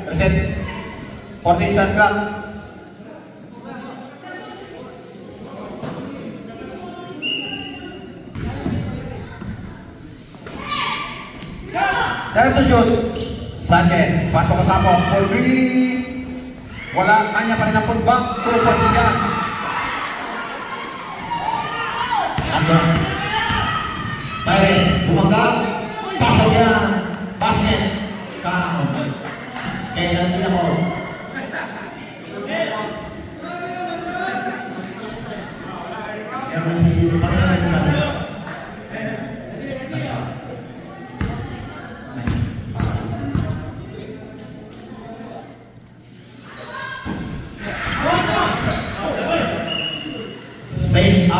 Reset. 14 shot clock. Time to shoot. Sanchez. Pasok ko Sapos. Ball free. Wala. Kanya pa rin ang putback. 2 points yan. Andon. Paires, bumangga. Pasok yan. Basket. Count. Penalty na mo. Meron na si Panginoon na sasabi.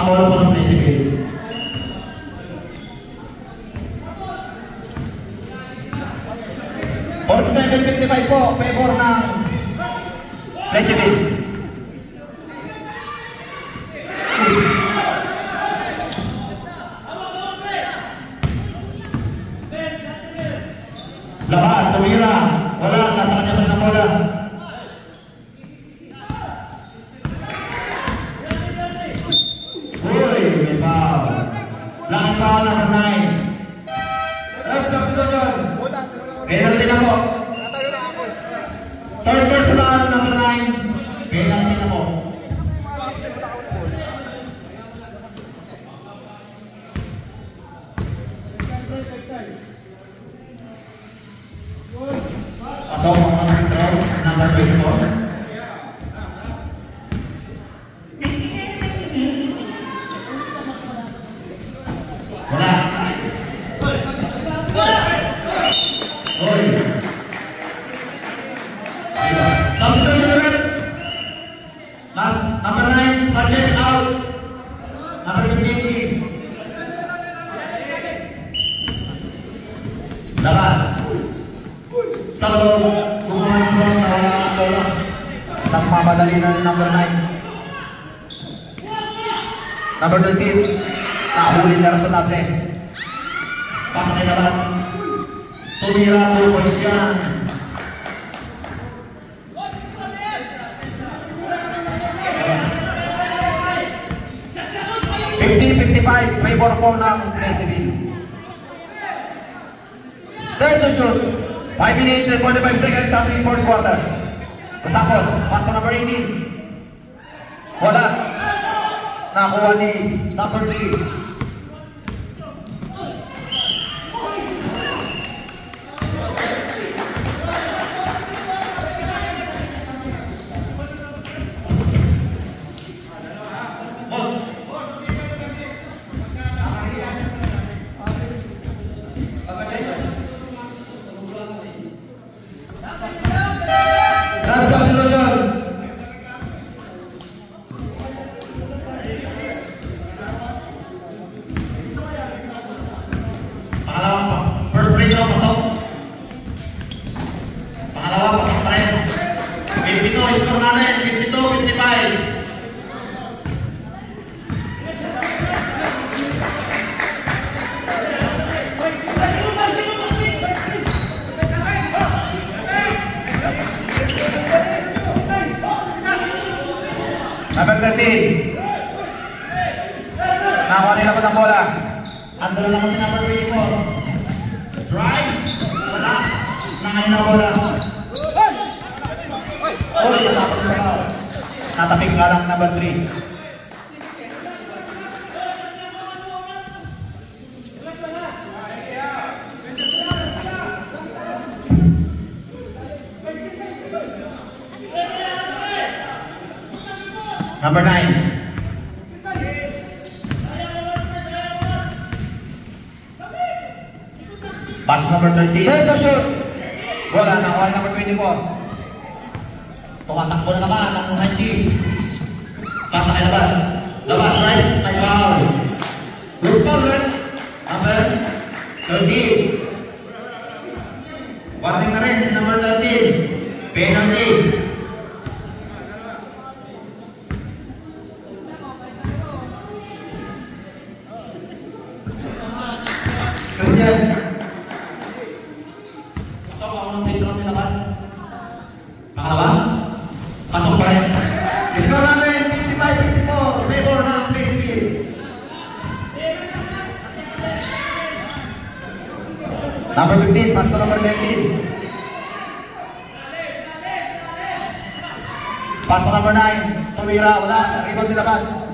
Pabol po ng Principal. $47.55 po, favor ng Principal. Laban, tumira. Wala, nasa kanya pa rin ang bola. Uy, may foul. Laking foul number 9. Ref substitution. Penalty na po. Third personal number 9. Penalty na po. Pasok ang mga throw, number 24. Wala. Oy. Substitution ulit. Last, number 9, Sanchez out. Number 15 in. Laban. Sa loob, gumawa ng cross na wala ang bola. Nagmamadali na ni number 9. Number 13, nahuli na rin sa dati. Pasa kay Laban. Tumira, 2 points yan. $50-55, favor po ng SCB. Third to shoot. 5 minutes and 45 seconds sa ating fourth quarter. Tapos, pass na number 18. Wala. Nakuha ni number 3. Ref substitution. Pangalawa, first break na pasok. Pangalawa, pasok pa rin. 52, score natin. 52-55. Number 13. Nakuha nila po ng bola. Ando na lang kasi number 24. Drives. Wala. Nangayon na bola. Uy, natapos sa foul. Natapik nga lang number 3. Number 9. Pass number 13. Third to shoot. Bola, nakuha number 24. Tumatakbo na naman ang 90s. Pasa kay Laban. Laban, drives, may foul. Who's foul, right? Number 13. Warning na rin si number 13. Penalty. Christian. Pasok ako ng free throw ni Laban. Pangalawa. Pasok pa rin. Score natin 55-54. Favor ng Placefield. Number 15, pass to number 13. Pass to number 9. Tumira, wala. Rebound ni Laban.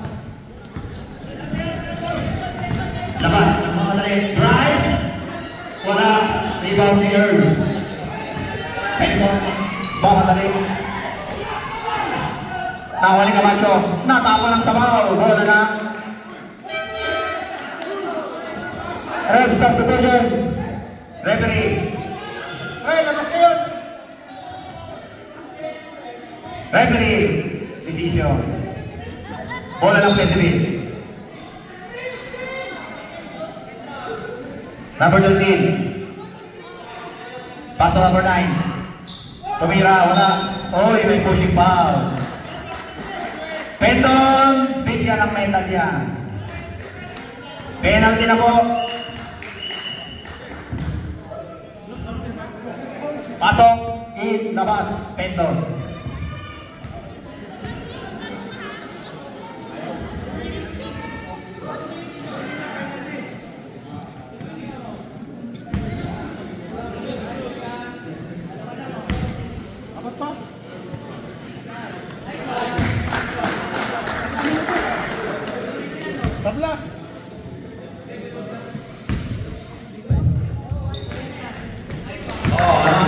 Laban, nagmamadali. Drives. Wala. Rebound ni Earl. Mamadali. Tawa ni Camacho. Natapa ng sabaw. Bola na. Ref substitution. Referee. Hey, labas na yun. Referee. Decision. Bola ng Placefield. Number 13. Pass to number 9. Tumira, wala. Oy, may pushing foul. Pendon, bigyan ng medal yan. Penalty na po. Pasok, in, labas, Pendon. Tabla. Ano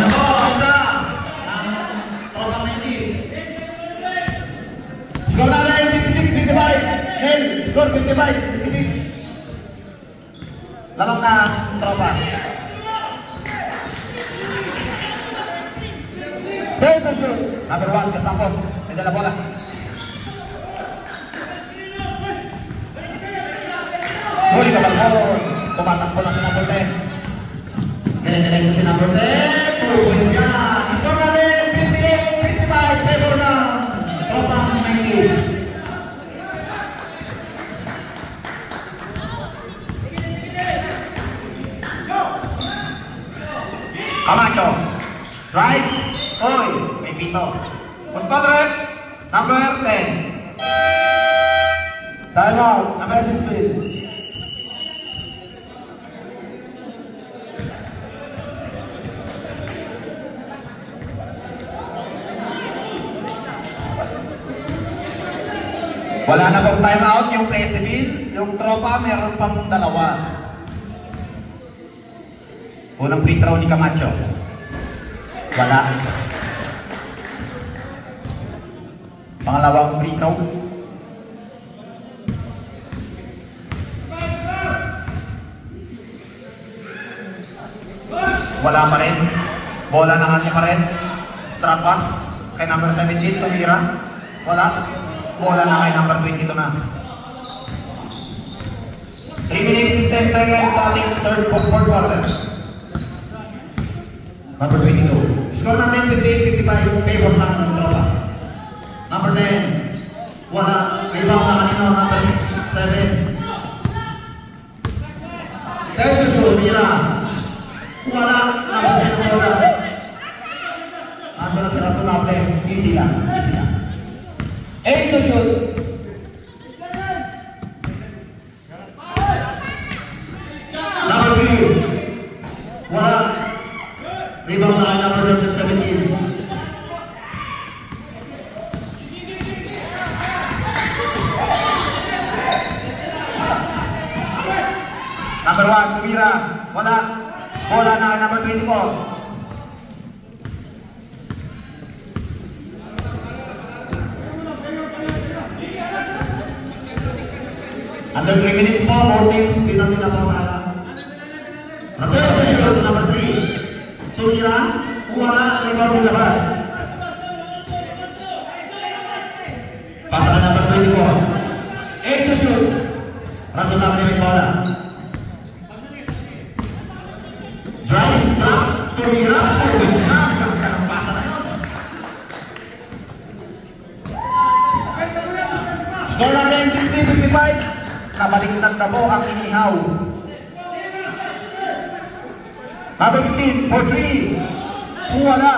po, isa ang tropang 90s. Score natin, 56-55. Nel, score 55-56. Lamang na tropa. Take the shoot. Number 1, Casapos. May dala bola. Huli ka balkon. Tumatakbo na si number 10. Dire-diretso si number 10. 2 points ka. Score natin, 58-55. Favor na tropang 90s. Camacho. Right. Oy, may pito. Puspadrep. Number 10. Time out. Versus Bill. Wala na pong time out yung play civil. Yung tropa meron pang dalawa. Unang free throw ni Camacho. Wala. Pangalawang free throw. Wala pa rin. Bola na kanya pa rin. Trap pass kay number 17, tumira. Wala. Bola na kay number 22 na. 3 minutes and 10 seconds sa ating fourth quarter. Number 22. Score natin 58-55. Favor ng tropa. Number 10. Wala. Rebound na kanino. Number 7. Take the shoot. Tumira. Wala. Number 10 ang bola. Ano na sila sa table. Easy lang. Easy lang. Take the shoot. Number 3. Wala. Rebound na kay number 17. Number 1, tumira. Wala. Bola na kay number 24. Under 3 minutes po, more teams, pinagin na po tayo. Nasa number 3. Tumira. Wala. Rebound na laban. Pasa na number 24. Take the shoot. Raso na may bola. Drive, trap, tumira, always na. Ganda ng pasa na yun. Score natin 60-55. Kabaliktad na po ang inihaw. Number 15, for 3. Wala.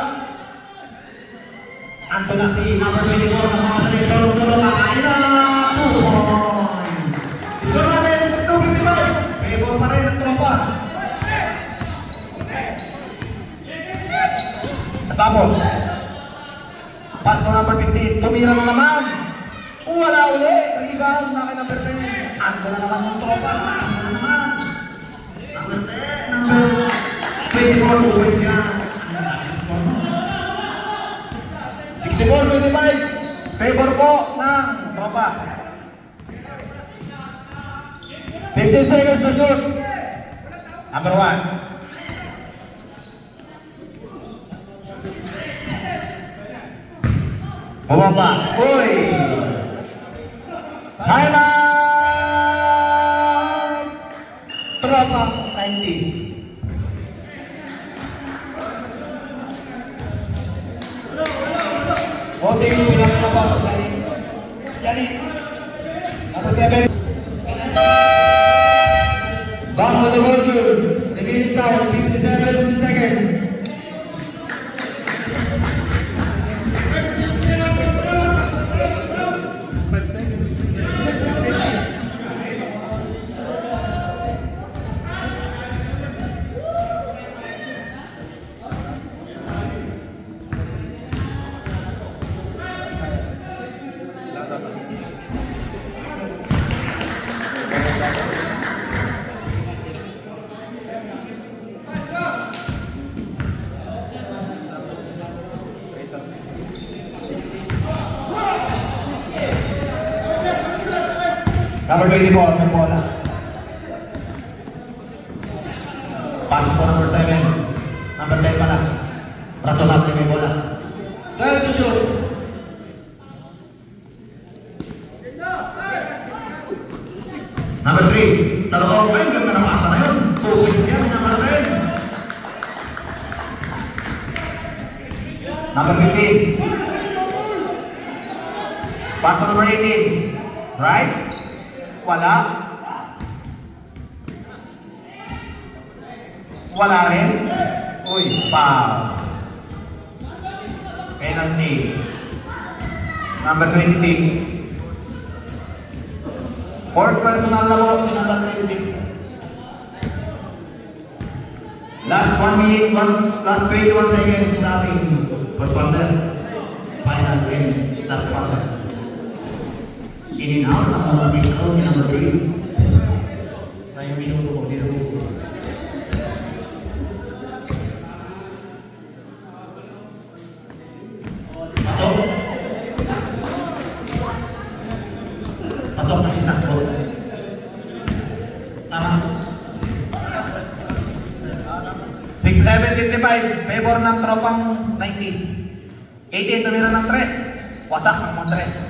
Ando na si number 24 na mamadali. Solo-solo kakain na. 2 points. Score natin 62-55. Favor pa rin ang tropa. Kasapos. Pass to number 15. Tumira na naman. Wala uli. Rebound na kay number 10. Ando na naman ang tropa. Ando na naman. Number 10. Number 24. 2 points yan. 64-25. Favor po ng tropa. 50 seconds to shoot. Number 1. Bumaba. Uy! Time out! Tropa 90s. Rotation, pinaka na po. Jani. Number 7. Back to the volume. Remaining time 57 seconds. Number 24, may bola. Pass to number 7. Number 10 pala. Rason may bola. Time to shoot. Number 3, sa loob. Ay, ganda na pasa na yun. 2 points yan, number 10. Number 15. Pass to number 18. Right? Wala. Wala rin. Uy, foul. Penalty. Number 26. Fourth personal na po, si number 26. Last 1 minute, last 21 seconds sa ating fourth quarter. Final game, last quarter. In and out, ang mga pinakaw ni number 3. Sa yung minuto ko, dito po. Pasok. Pasok ng isang po. Tama. 67-55, favor ng tropang 90s. 88 tumira ng 3. Wasak ang mga 3.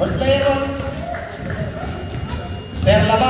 Los playeros, Sir Laban.